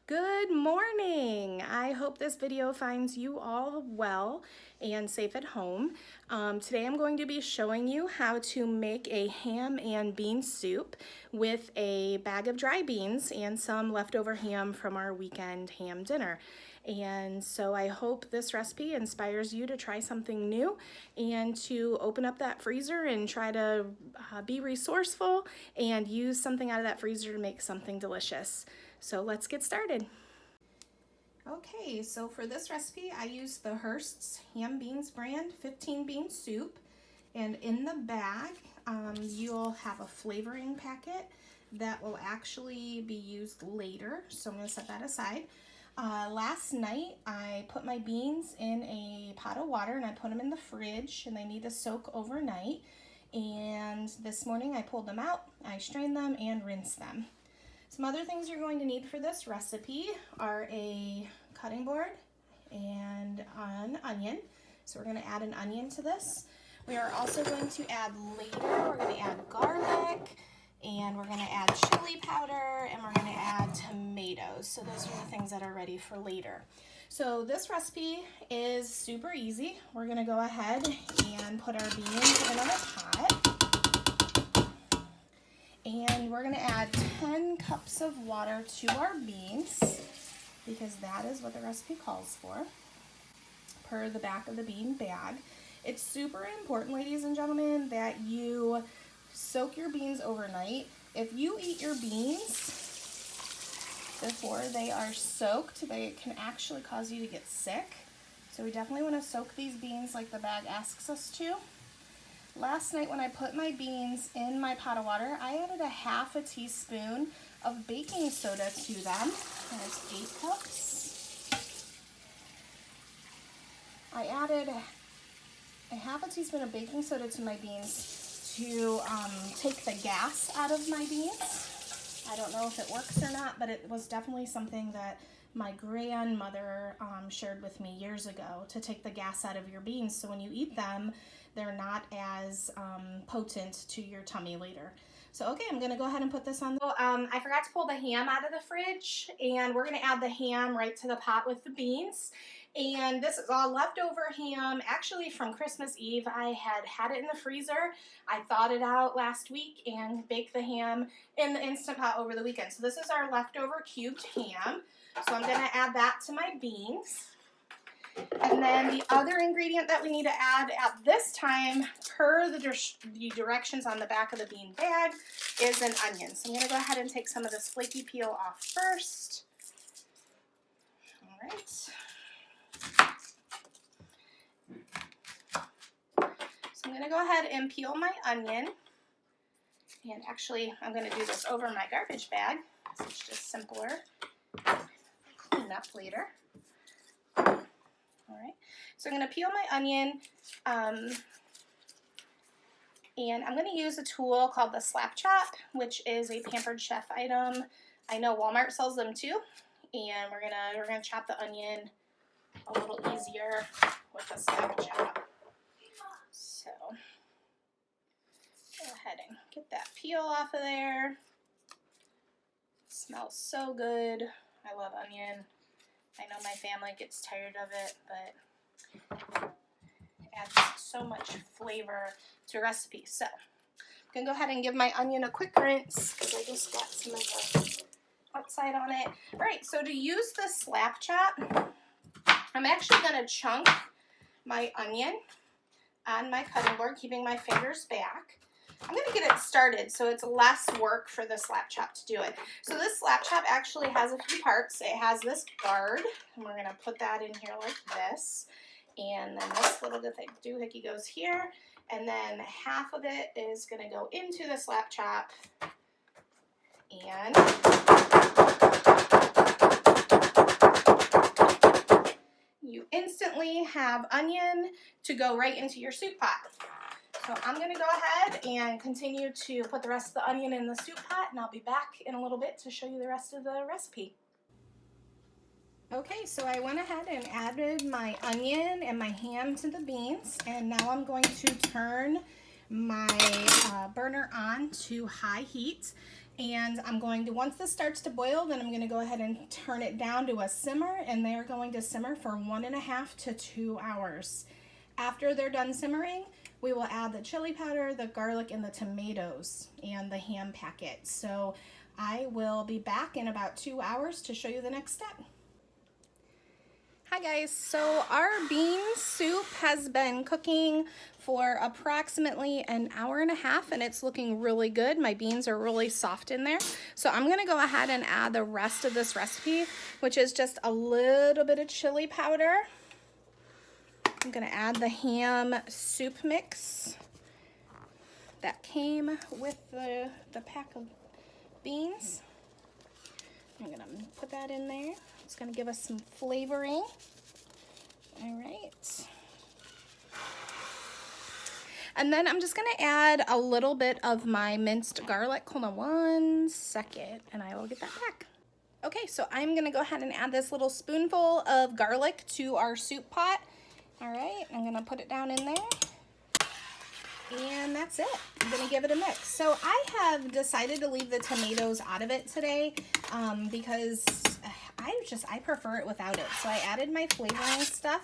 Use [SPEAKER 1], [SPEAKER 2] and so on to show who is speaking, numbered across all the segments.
[SPEAKER 1] Good morning. I hope this video finds you all well and safe at home. Today I'm going to be showing you how to make a ham and bean soup with a bag of dry beans and some leftover ham from our weekend ham dinner. And so I hope this recipe inspires you to try something new and to open up that freezer and try to be resourceful and use something out of that freezer to make something delicious. So let's get started. Okay, so for this recipe I use the Hearst's Ham Beans brand 15 bean soup, and in the bag you'll have a flavoring packet that will actually be used later, so I'm going to set that aside. Last night I put my beans in a pot of water and I put them in the fridge, and they need to soak overnight, and this morning I pulled them out, I strained them and rinsed them. Some other things you're going to need for this recipe are a cutting board and an onion. So we're going to add an onion to this. We are also going to add later, we're going to add garlic, and we're going to add chili powder, and we're going to add tomatoes. So those are the things that are ready for later. So this recipe is super easy. We're going to go ahead and put our beans in a pot. And we're going to add 10 cups of water to our beans, because that is what the recipe calls for, per the back of the bean bag. It's super important, ladies and gentlemen, that you soak your beans overnight. If you eat your beans before they are soaked, they can actually cause you to get sick. So we definitely want to soak these beans like the bag asks us to. Last night when I put my beans in my pot of water, I added a half a teaspoon of baking soda to them. There's 8 cups. I added a half a teaspoon of baking soda to my beans to take the gas out of my beans. I don't know if it works or not, but it was definitely something that my grandmother shared with me years ago, to take the gas out of your beans so when you eat them, they're not as potent to your tummy later. So okay, I'm gonna go ahead and put this on. I forgot to pull the ham out of the fridge, and we're gonna add the ham right to the pot with the beans. And this is all leftover ham, actually from Christmas Eve. I had it in the freezer. I thawed it out last week and baked the ham in the Instant Pot over the weekend. So this is our leftover cubed ham. So I'm gonna add that to my beans. And then the other ingredient that we need to add at this time, per the directions on the back of the bean bag, is an onion. So I'm going to go ahead and take some of this flaky peel off first. All right. So I'm going to go ahead and peel my onion. And actually, I'm going to do this over my garbage bag, so it's just simpler. Clean up later. All right, so I'm going to peel my onion, and I'm going to use a tool called the Slap Chop, which is a Pampered Chef item. I know Walmart sells them too, and we're gonna chop the onion a little easier with the Slap Chop. So go ahead and get that peel off of there. It smells so good. I love onion. I know my family gets tired of it, but it adds so much flavor to a recipe. So I'm going to go ahead and give my onion a quick rinse, because I just got some of the outside on it. All right, so to use the Slap Chop, I'm actually going to chunk my onion on my cutting board, keeping my fingers back. I'm going to get it started so it's less work for the Slap Chop to do it. So this Slap Chop actually has a few parts. It has this guard, and we're going to put that in here like this. And then this little doohickey goes here, and then half of it is going to go into the Slap Chop. And you instantly have onion to go right into your soup pot. So I'm going to go ahead and continue to put the rest of the onion in the soup pot, and I'll be back in a little bit to show you the rest of the recipe. Okay, so I went ahead and added my onion and my ham to the beans, and now I'm going to turn my burner on to high heat, And I'm going to, once this starts to boil, then I'm going to go ahead and turn it down to a simmer, and they're going to simmer for 1.5 to 2 hours. After they're done simmering, we will add the chili powder, the garlic, and the tomatoes, and the ham packet. So I will be back in about 2 hours to show you the next step. Hi guys, so our bean soup has been cooking for approximately 1.5 hours, and it's looking really good. My beans are really soft in there. So I'm gonna go ahead and add the rest of this recipe, which is just a little bit of chili powder. I'm gonna add the ham soup mix that came with the pack of beans. I'm gonna put that in there. It's gonna give us some flavoring. All right. And then I'm just gonna add a little bit of my minced garlic. Hold on 1 second and I will get that back. Okay, so I'm gonna go ahead and add this little spoonful of garlic to our soup pot. All right, I'm gonna put it down in there. And that's it. I'm gonna give it a mix. So I have decided to leave the tomatoes out of it today because I prefer it without it. So I added my flavoring stuff.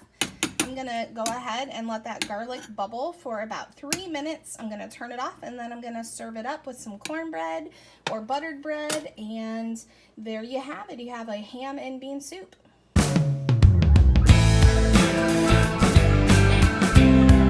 [SPEAKER 1] I'm gonna go ahead and let that garlic bubble for about 3 minutes. I'm gonna turn it off, and then I'm gonna serve it up with some cornbread or buttered bread, and there you have it. You have a ham and bean soup.